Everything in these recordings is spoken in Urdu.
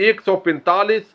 145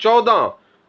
14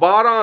12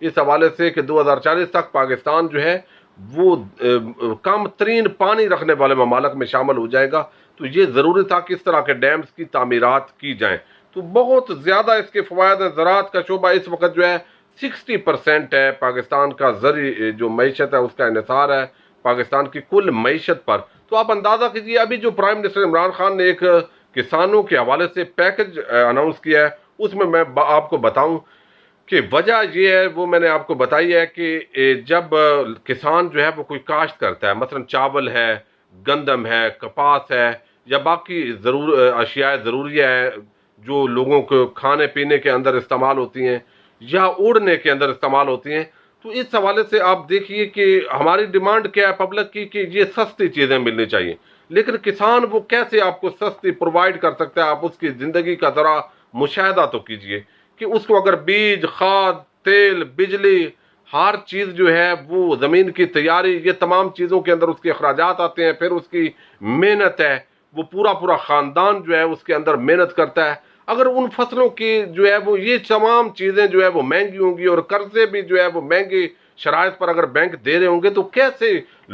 اس حوالے سے کہ 2040 تک پاکستان جو ہے وہ کم ترین پانی رکھنے والے ممالک میں شامل ہو جائے گا. تو یہ ضروری تھا کہ اس طرح کے ڈیمز کی تعمیرات کی جائیں. تو بہت زیادہ اس کے فوائد ہیں. زراعت کا شعبہ اس وقت جو ہے 60% ہے پاکستان کا زرعی جو معیشت ہے اس کا انحصار ہے پاکستان کی کل معیشت پر. تو آپ اندازہ کیجئے ابھی جو پرائم منسٹر عمران خان نے ایک کسانوں کے حوالے سے پیکج اناؤنس کیا ہے, اس میں آپ کو بتاؤں کہ وجہ یہ ہے, وہ میں نے آپ کو بتائی ہے کہ جب کسان جو ہے وہ کوئی کاشت کرتا ہے, مثلا چاول ہے, گندم ہے, کپاس ہے یا باقی اشیاء ضروریہ ہے جو لوگوں کو کھانے پینے کے اندر استعمال ہوتی ہیں یا اڑنے کے اندر استعمال ہوتی ہیں, تو اس حوالے سے آپ دیکھیے کہ ہماری ڈیمانڈ کیا ہے پبلک کی کہ یہ سستی چیزیں ملنی چاہیے. لیکن کسان وہ کیسے آپ کو سستی پرووائڈ کر سکتا ہے؟ آپ اس کی زندگی کا ذرا مشاہدہ تو کیجئے کہ اس کو اگر بیج, کھاد, تیل, بجلی, ہر چیز جو ہے وہ زمین کی تیاری, یہ تمام چیزوں کے اندر اس کے اخراجات آتے ہیں, پھر اس کی محنت ہے, وہ پورا خاندان جو ہے اس کے اندر محنت کرتا ہے. اگر ان فصلوں کی جو ہے وہ یہ تمام چیزیں جو ہے وہ مہنگی ہوں گی اور قرضے بھی جو ہے وہ مہنگی شرائط پر اگر بینک دے رہے ہوں گے تو کیسے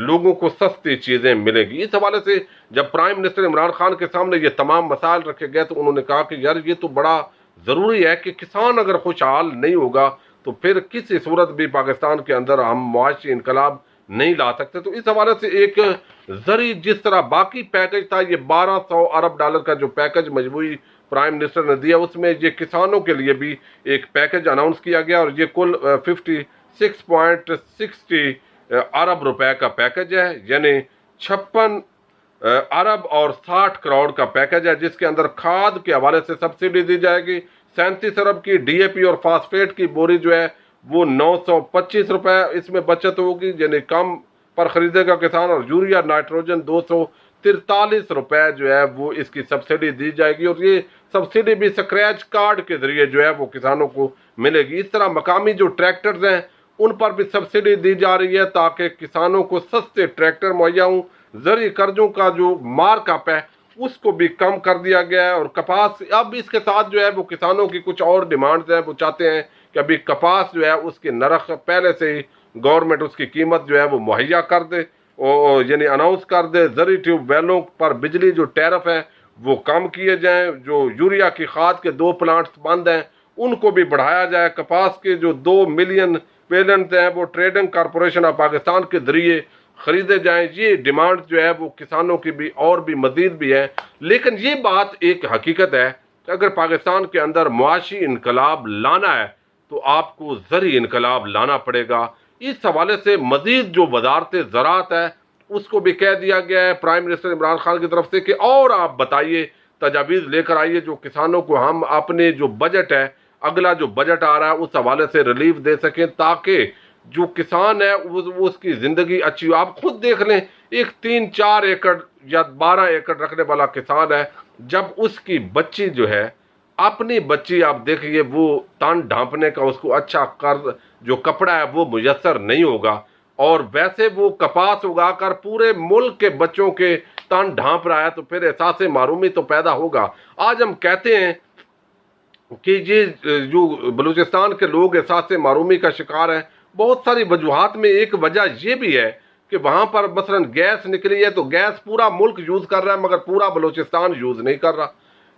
لوگوں کو سستی چیزیں ملیں گی؟ اس حوالے سے جب پرائم منسٹر عمران خان کے سامنے یہ تمام مسائل رکھے گئے تو انہوں نے کہا کہ یار یہ تو بڑا ضروری ہے کہ کسان اگر خوشحال نہیں ہوگا تو پھر کسی صورت بھی پاکستان کے اندر ہم معاشی انقلاب نہیں لا سکتے. تو اس حوالے سے ایک زرعی جس طرح باقی پیکج تھا, یہ $1200 ارب کا جو پیکج مجموعی پرائم منسٹر نے دیا, اس میں یہ کسانوں کے لیے بھی ایک پیکج اناؤنس کیا گیا اور یہ کل 56.60 ارب روپے کا پیکج ہے, یعنی 56 ارب اور 60 کروڑ کا پیکج ہے, جس کے اندر کھاد کے حوالے سے سبسڈی دی جائے گی 37 ارب کی. ڈی اے پی اور فاسفیٹ کی بوری جو ہے وہ 925 روپے اس میں بچت ہوگی, یعنی کم پر خریدے گا کسان. اور یوریا نائٹروجن 243 روپے جو ہے وہ اس کی سبسڈی دی جائے گی, اور یہ سبسڈی بھی اسکریچ کارڈ کے ذریعے جو ہے وہ کسانوں کو ملے گی. اس طرح مقامی جو ٹریکٹرز ہیں ان پر بھی سبسڈی دی جا رہی ہے تاکہ کسانوں کو سستے ٹریکٹر مہیا ہوں. زرعی قرضوں کا جو مارک اپ ہے اس کو بھی کم کر دیا گیا ہے. اور کپاس, اب اس کے ساتھ جو ہے وہ کسانوں کی کچھ اور ڈیمانڈز ہیں, وہ چاہتے ہیں کہ ابھی کپاس جو ہے اس کے نرخ پہلے سے ہی گورنمنٹ اس کی قیمت جو ہے وہ مہیا کر دے, یعنی اناؤنس کر دے. زرعی ٹیوب ویلوں پر بجلی جو ٹیرف ہے وہ کم کیے جائیں. جو یوریا کی کھاد کے 2 پلانٹس بند ہیں ان کو بھی بڑھایا جائے. کپاس کے جو 2 ملین پیلنٹ ہیں وہ ٹریڈنگ کارپوریشن آف پاکستان کے ذریعے خریدے جائیں. یہ ڈیمانڈ جو ہے وہ کسانوں کی بھی اور بھی مزید بھی ہے. لیکن یہ بات ایک حقیقت ہے کہ اگر پاکستان کے اندر معاشی انقلاب لانا ہے تو آپ کو زرعی انقلاب لانا پڑے گا. اس حوالے سے مزید جو وزارت زراعت ہے اس کو بھی کہہ دیا گیا ہے پرائم منسٹر عمران خان کی طرف سے کہ اور آپ بتائیے, تجاویز لے کر آئیے جو کسانوں کو ہم اپنے جو بجٹ ہے, اگلا جو بجٹ آ رہا ہے اس حوالے سے ریلیف دے سکیں تاکہ جو کسان ہے اس کی زندگی اچھی ہو. آپ خود دیکھ لیں, ایک 3-4 ایکڑ یا 12 ایکڑ رکھنے والا کسان ہے, جب اس کی بچی جو ہے اپنی بچی آپ دیکھیے وہ تن ڈھانپنے کا اس کو اچھا جو کپڑا ہے وہ میسر نہیں ہوگا, اور ویسے وہ کپاس اگا کر پورے ملک کے بچوں کے تن ڈھانپ رہا ہے تو پھر احساس محرومی تو پیدا ہوگا. آج ہم کہتے ہیں کہ یہ جو بلوچستان کے لوگ احساس محرومی کا شکار ہیں, بہت ساری وجوہات میں ایک وجہ یہ بھی ہے کہ وہاں پر مثلا گیس نکلی ہے تو گیس پورا ملک یوز کر رہا ہے مگر پورا بلوچستان یوز نہیں کر رہا.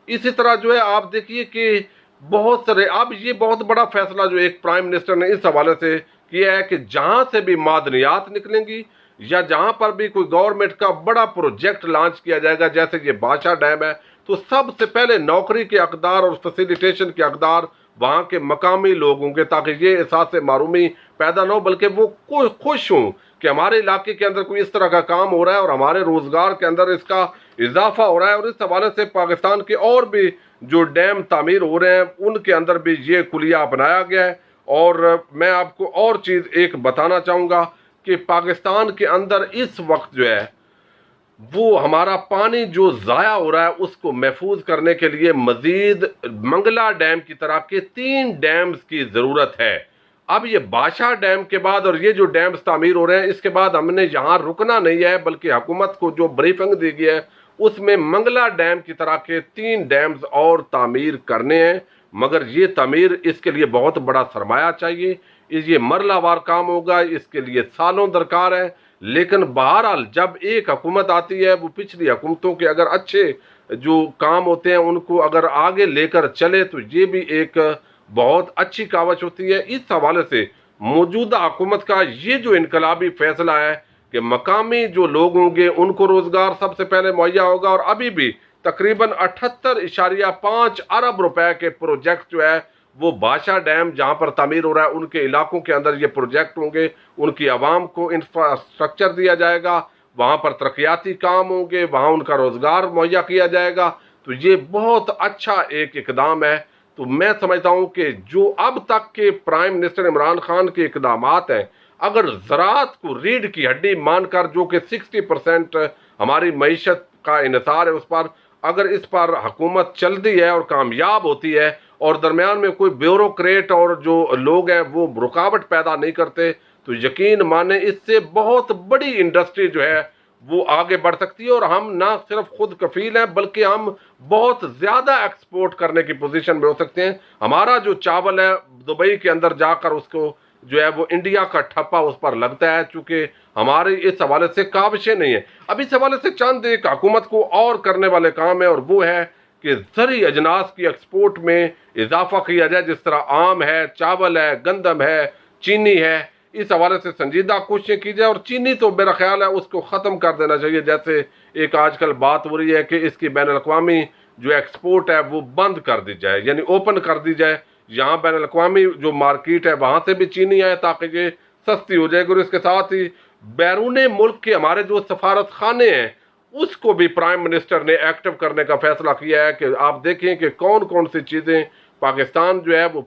اسی طرح جو ہے آپ دیکھیے کہ بہت سارے, اب یہ بہت بڑا فیصلہ جو ایک پرائم منسٹر نے اس حوالے سے کیا ہے کہ جہاں سے بھی معدنیات نکلیں گی یا جہاں پر بھی کوئی گورنمنٹ کا بڑا پروجیکٹ لانچ کیا جائے گا, جیسے یہ بادشاہ ڈیم ہے, تو سب سے پہلے نوکری کے اقدار اور فیسیلیٹیشن کے اقدار وہاں کے مقامی لوگ ہوں گے تاکہ یہ احساس معرومی پیدا نہ ہو, بلکہ وہ خوش ہوں کہ ہمارے علاقے کے اندر کوئی اس طرح کا کام ہو رہا ہے اور ہمارے روزگار کے اندر اس کا اضافہ ہو رہا ہے. اور اس حوالے سے پاکستان کے اور بھی جو ڈیم تعمیر ہو رہے ہیں ان کے اندر بھی یہ کلیہ اپنایا گیا ہے. اور میں آپ کو اور چیز ایک بتانا چاہوں گا کہ پاکستان کے اندر اس وقت جو ہے وہ ہمارا پانی جو ضائع ہو رہا ہے اس کو محفوظ کرنے کے لیے مزید منگلا ڈیم کی طرح کے 3 ڈیمز کی ضرورت ہے. اب یہ بادشاہ ڈیم کے بعد اور یہ جو ڈیمز تعمیر ہو رہے ہیں اس کے بعد ہم نے یہاں رکنا نہیں ہے, بلکہ حکومت کو جو بریفنگ دی گئی ہے اس میں منگلا ڈیم کی طرح کے 3 ڈیمز اور تعمیر کرنے ہیں. مگر یہ تعمیر اس کے لیے بہت بڑا سرمایہ چاہیے, یہ مرلہ وار کام ہوگا، اس کے لیے سالوں درکار ہے، لیکن بہرحال جب ایک حکومت آتی ہے وہ پچھلی حکومتوں کے اگر اچھے جو کام ہوتے ہیں ان کو اگر آگے لے کر چلے تو یہ بھی ایک بہت اچھی کاوش ہوتی ہے۔ اس حوالے سے موجودہ حکومت کا یہ جو انقلابی فیصلہ ہے کہ مقامی جو لوگ ہوں گے ان کو روزگار سب سے پہلے مہیا ہوگا، اور ابھی بھی تقریباً 78.5 ارب روپے کے پروجیکٹ جو ہے وہ بھاشا ڈیم جہاں پر تعمیر ہو رہا ہے ان کے علاقوں کے اندر یہ پروجیکٹ ہوں گے، ان کی عوام کو انفراسٹرکچر دیا جائے گا، وہاں پر ترقیاتی کام ہوں گے، وہاں ان کا روزگار مہیا کیا جائے گا۔ تو یہ بہت اچھا ایک اقدام ہے۔ تو میں سمجھتا ہوں کہ جو اب تک کے پرائم منسٹر عمران خان کے اقدامات ہیں، اگر زراعت کو ریڑھ کی ہڈی مان کر جو کہ 60% ہماری معیشت کا انحصار ہے اس پر، اگر اس پر حکومت چلتی ہے اور کامیاب ہوتی ہے اور درمیان میں کوئی بیوروکریٹ اور جو لوگ ہیں وہ رکاوٹ پیدا نہیں کرتے، تو یقین مانیں اس سے بہت بڑی انڈسٹری جو ہے وہ آگے بڑھ سکتی ہے، اور ہم نہ صرف خود کفیل ہیں بلکہ ہم بہت زیادہ ایکسپورٹ کرنے کی پوزیشن میں ہو سکتے ہیں۔ ہمارا جو چاول ہے دبئی کے اندر جا کر اس کو جو ہے وہ انڈیا کا ٹھپا اس پر لگتا ہے، چونکہ ہمارے اس حوالے سے کاوشیں نہیں ہیں۔ اب اس حوالے سے چند ایک حکومت کو اور کرنے والے کام ہیں، اور وہ ہے کہ زرعی اجناس کی ایکسپورٹ میں اضافہ کیا جائے، جس طرح آم ہے، چاول ہے، گندم ہے، چینی ہے، اس حوالے سے سنجیدہ کوششیں کی جائے، اور چینی تو میرا خیال ہے اس کو ختم کر دینا چاہیے، جیسے ایک آج کل بات ہو رہی ہے کہ اس کی بین الاقوامی جو ایکسپورٹ ہے وہ بند کر دی جائے، یعنی اوپن کر دی جائے، یہاں بین الاقوامی جو مارکیٹ ہے وہاں سے بھی چینی آئے تاکہ یہ سستی ہو جائے گی، اور اس کے ساتھ ہی بیرون ملک کے ہمارے جو سفارت خانے ہیں اس کو بھی پرائم منسٹر نے ایکٹیو کرنے کا فیصلہ کیا ہے کہ آپ دیکھیں کہ کون کون سی چیزیں پاکستان جو ہے وہ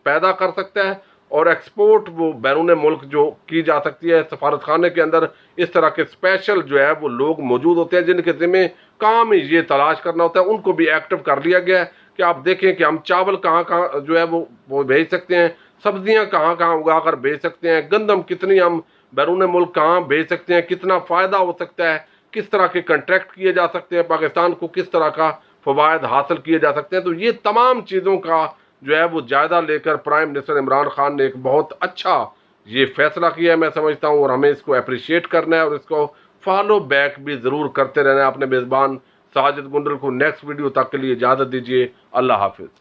پیدا کر سکتا ہے اور ایکسپورٹ وہ بیرون ملک جو کی جا سکتی ہے۔ سفارت خانے کے اندر اس طرح کے اسپیشل جو ہے وہ لوگ موجود ہوتے ہیں جن کے ذمہ کام ہی یہ تلاش کرنا ہوتا ہے، ان کو بھی ایکٹیو کر لیا گیا ہے کہ آپ دیکھیں کہ ہم چاول کہاں کہاں جو ہے وہ بھیج سکتے ہیں، سبزیاں کہاں کہاں اگا کر بھیج سکتے ہیں، گندم کتنی ہم بیرون ملک کہاں بھیج سکتے ہیں، کتنا فائدہ ہو سکتا ہے، کس طرح کے کنٹریکٹ کیے جا سکتے ہیں، پاکستان کو کس طرح کا فوائد حاصل کیے جا سکتے ہیں۔ تو یہ تمام چیزوں کا جو ہے وہ جائزہ لے کر پرائم منسٹر عمران خان نے ایک بہت اچھا یہ فیصلہ کیا ہے میں سمجھتا ہوں، اور ہمیں اس کو اپریشیٹ کرنا ہے اور اس کو فالو بیک بھی ضرور کرتے رہنا ہے۔ اپنے میزبان ساجد گنڈل کو نیکسٹ ویڈیو تک کے لیے اجازت دیجیے۔ اللہ حافظ۔